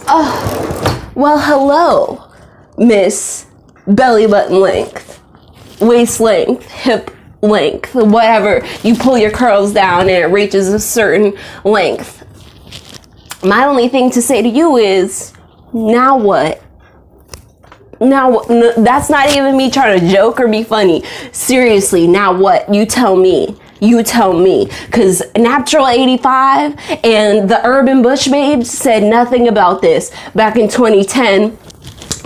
Well, hello, Miss Belly Button Length, Waist Length, Hip Length, whatever. You pull your curls down and it reaches a certain length. My only thing to say to you is, now what? Now, that's not even me trying to joke or be funny. Seriously, now what? You tell me. You tell me. Because Natural 85 and the Urban Bush Babes said nothing about this back in 2010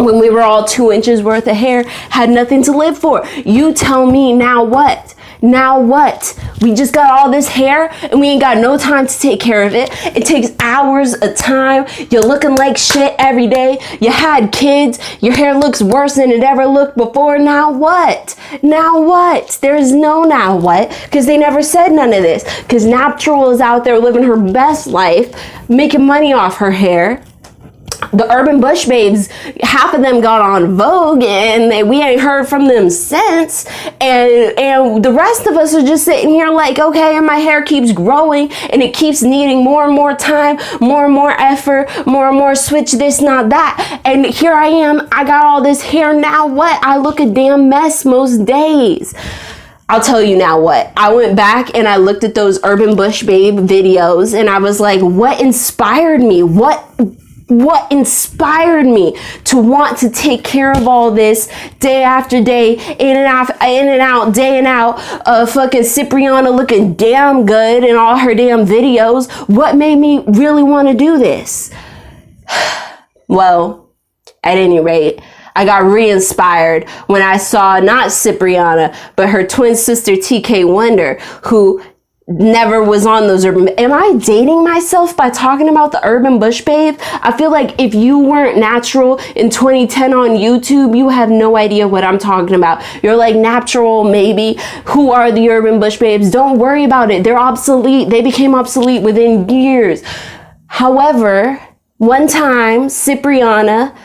when we were all 2 inches worth of hair, had nothing to live for. You tell me, now what? Now what? We just got all this hair and we ain't got no time to take care of it. It takes hours of time. You're looking like shit every day. You had kids. Your hair looks worse than it ever looked before. Now what? Now what? There's no now what, because they never said none of this. Because Natural is out there living her best life, making money off her hair. The Urban Bush Babes, half of them got on Vogue and we ain't heard from them since. And the rest of us are just sitting here like, okay, and my hair keeps growing and it keeps needing more and more time, more and more effort, more and more switch this, not that. And here I am, I got all this hair, now what? I look a damn mess most days. I'll tell you now what. I went back and I looked at those Urban Bush Babe videos and I was like, what inspired me? What inspired me to want to take care of all this day after day, in and out, day and out, fucking Cipriana looking damn good in all her damn videos? What made me really want to do this? Well, at any rate, I got re-inspired when I saw not Cipriana, but her twin sister TK Wonder, who never was on those urban. Am I dating myself by talking about the Urban Bush Babe? I feel like if you weren't natural in 2010 on YouTube, you have no idea what I'm talking about. You're like, natural maybe. Who are the Urban Bush Babes? Don't worry about it. They're obsolete. They became obsolete within years. However, one time Cipriana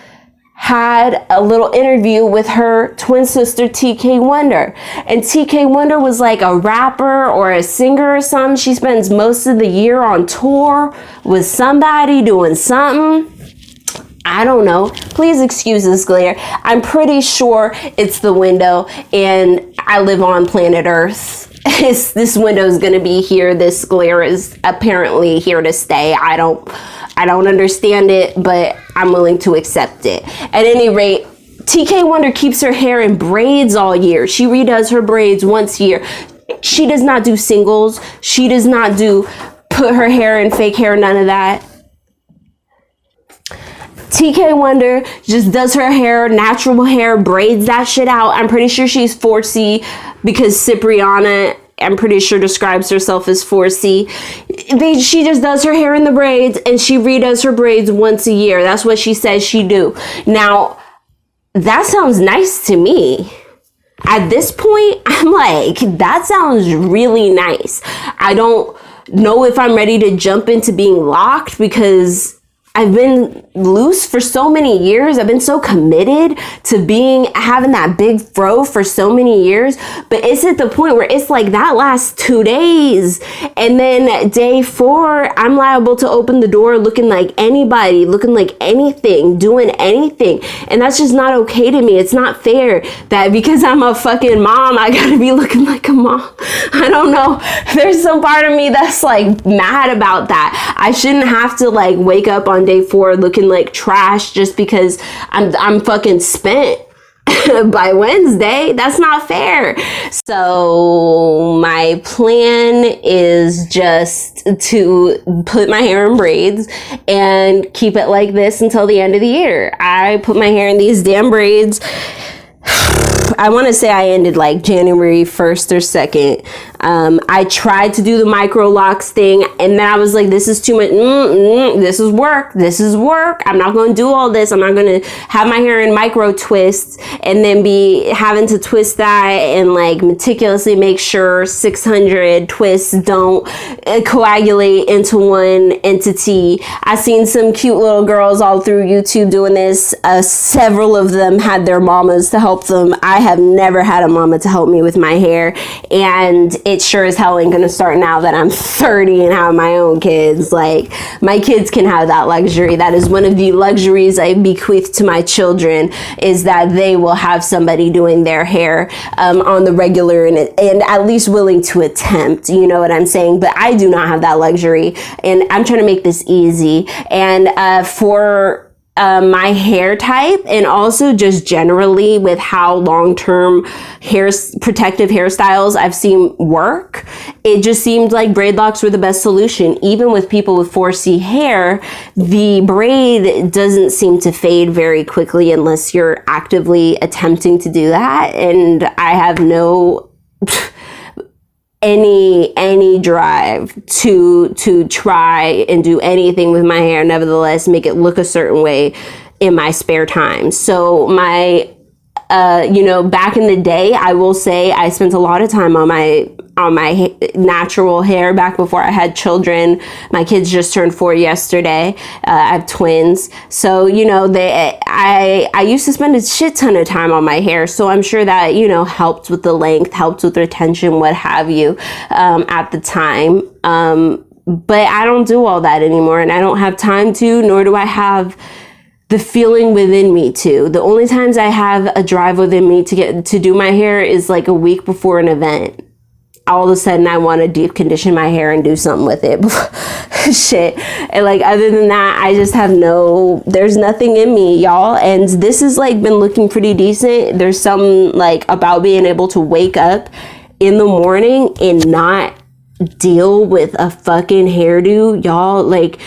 had a little interview with her twin sister TK Wonder, and TK Wonder was like a rapper or a singer or something. She spends most of the year on tour with somebody doing something. I don't know. Please excuse this glare. I'm pretty sure it's the window and I live on planet Earth. This window is going to be here. This glare is apparently here to stay. I don't understand it, but I'm willing to accept it. At any rate, TK Wonder keeps her hair in braids all year. She redoes her braids once a year. She does not do singles. She does not do put her hair in fake hair, none of that. TK Wonder just does her hair, natural hair, braids that shit out. I'm pretty sure she's 4C because Cipriana, I'm pretty sure, describes herself as 4C. She just does her hair in the braids and she redoes her braids once a year. That's what she says she do. Now, that sounds nice to me. At this point, I'm like, that sounds really nice. I don't know if I'm ready to jump into being locked because I've been loose for so many years. I've been so committed to having that big fro for so many years. But it's at the point where it's like that lasts 2 days. And then day 4, I'm liable to open the door looking like anybody, looking like anything, doing anything. And that's just not okay to me. It's not fair that because I'm a fucking mom, I gotta be looking like a mom. I don't know. There's some part of me that's like mad about that. I shouldn't have to like wake up on day 4 looking like trash just because I'm fucking spent by Wednesday. That's not fair. So my plan is just to put my hair in braids and keep it like this until the end of the year. I put my hair in these damn braids. I want to say I ended like January 1st or 2nd. I tried to do the micro locks thing and then I was like, this is too much. This is work. This is work. I'm not going to do all this. I'm not going to have my hair in micro twists and then be having to twist that and like meticulously make sure 600 twists don't coagulate into one entity. I've seen some cute little girls all through YouTube doing this. Several of them had their mamas to help them I have never had a mama to help me with my hair, and it sure as hell ain't gonna start now that I'm 30 and have my own kids. Like, my kids can have that luxury. That is one of the luxuries I bequeath to my children, is that they will have somebody doing their hair on the regular, and at least willing to attempt, you know what I'm saying? But I do not have that luxury, and I'm trying to make this easy. And for my hair type, and also just generally with how long-term protective hairstyles I've seen work, it just seemed like braidlocks were the best solution. Even with people with 4C hair, the braid doesn't seem to fade very quickly unless you're actively attempting to do that. And I have no any drive to try and do anything with my hair, nevertheless make it look a certain way in my spare time. So my back in the day, I will say I spent a lot of time on my natural hair back before I had children. My kids just turned 4 yesterday. I have twins. So, I used to spend a shit ton of time on my hair. So I'm sure that, helped with the length, helped with retention, what have you, at the time. But I don't do all that anymore, and I don't have time to, nor do I have the feeling within me to. The only times I have a drive within me to do my hair is like a week before an event. All of a sudden I want to deep condition my hair and do something with it. Shit. And like, other than that, I just have there's nothing in me, y'all. And this has like been looking pretty decent. There's something like about being able to wake up in the morning and not deal with a fucking hairdo, y'all. Like,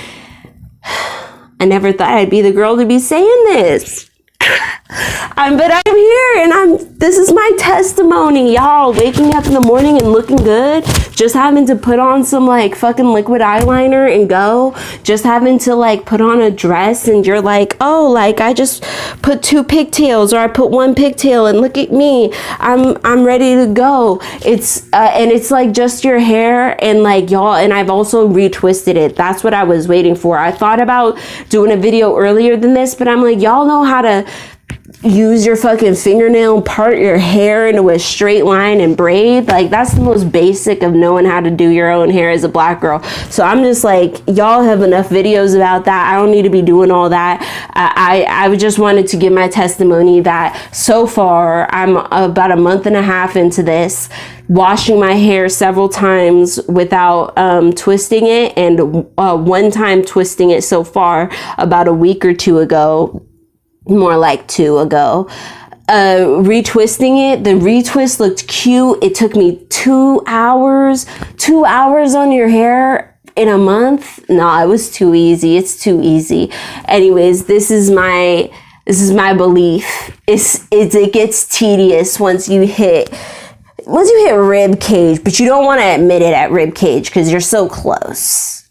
I never thought I'd be the girl to be saying this. But I'm here, and this is my testimony, y'all. Waking up in the morning and looking good, just having to put on some like fucking liquid eyeliner and go, just having to like put on a dress, and you're like, oh, like I just put 2 pigtails, or I put 1 pigtail, and look at me, I'm ready to go. It's and it's like just your hair, and like, y'all, and I've also retwisted it. That's what I was waiting for. I thought about doing a video earlier than this, but I'm like, y'all know how to use your fucking fingernail, part your hair into a straight line and braid. Like, that's the most basic of knowing how to do your own hair as a black girl. So I'm just like, y'all have enough videos about that. I don't need to be doing all that. I just wanted to give my testimony that so far I'm about a month and a half into this, washing my hair several times without twisting it, and one time twisting it so far about a week or 2 ago, more like 2 ago. Retwisting it, the retwist looked cute. It took me 2 hours on your hair in a month. No, it was too easy. It's too easy. Anyways, this is my belief. It gets tedious once you hit rib cage, but you don't want to admit it at rib cage because you're so close.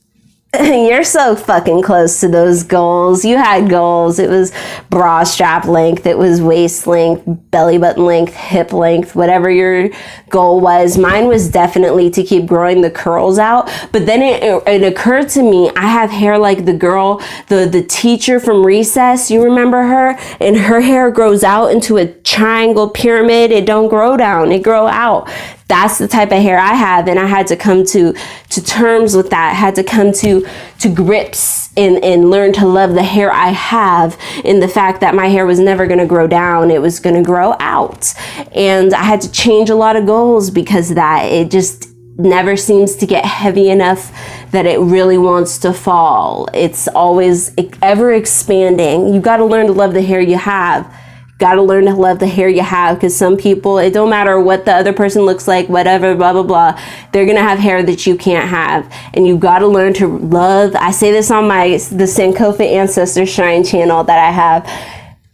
You're so fucking close to those goals. You had goals. It was bra strap length. It was waist length, belly button length, hip length, whatever your goal was. Mine was definitely to keep growing the curls out. But then it occurred to me, I have hair like the girl, the teacher from Recess. You remember her? And her hair grows out into a triangle pyramid. It don't grow down. It grow out. That's the type of hair I have, and I had to come to terms with that. I had to come to grips and learn to love the hair I have, in the fact that my hair was never going to grow down. It was going to grow out. And I had to change a lot of goals because of that. It just never seems to get heavy enough that it really wants to fall. It's always ever expanding. You got to learn to love the hair you have. Got to learn to love the hair you have, because some people, it don't matter what the other person looks like, whatever, blah, blah, blah. They're going to have hair that you can't have. And you got to learn to love. I say this on the Sankofa Ancestor Shrine channel that I have.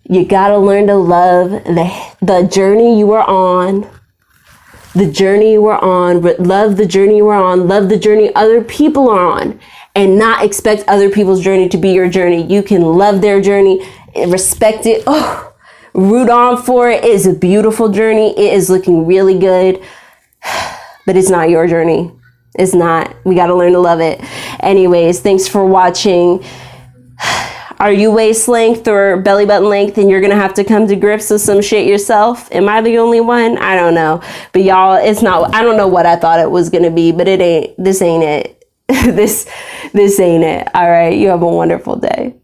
You got to learn to love the journey you are on. The journey you are on. Love the journey you are on. Love the journey other people are on. And not expect other people's journey to be your journey. You can love their journey, respect it. Oh, root on for it. It is a beautiful journey. It is looking really good, but it's not your journey. It's not. We got to learn to love it. Anyways, thanks for watching. Are you waist length or belly button length and you're gonna have to come to grips with some shit yourself? Am I the only one? I don't know. But y'all, it's not, I don't know what I thought it was gonna be, but it ain't, this ain't it. This ain't it. All right, you have a wonderful day.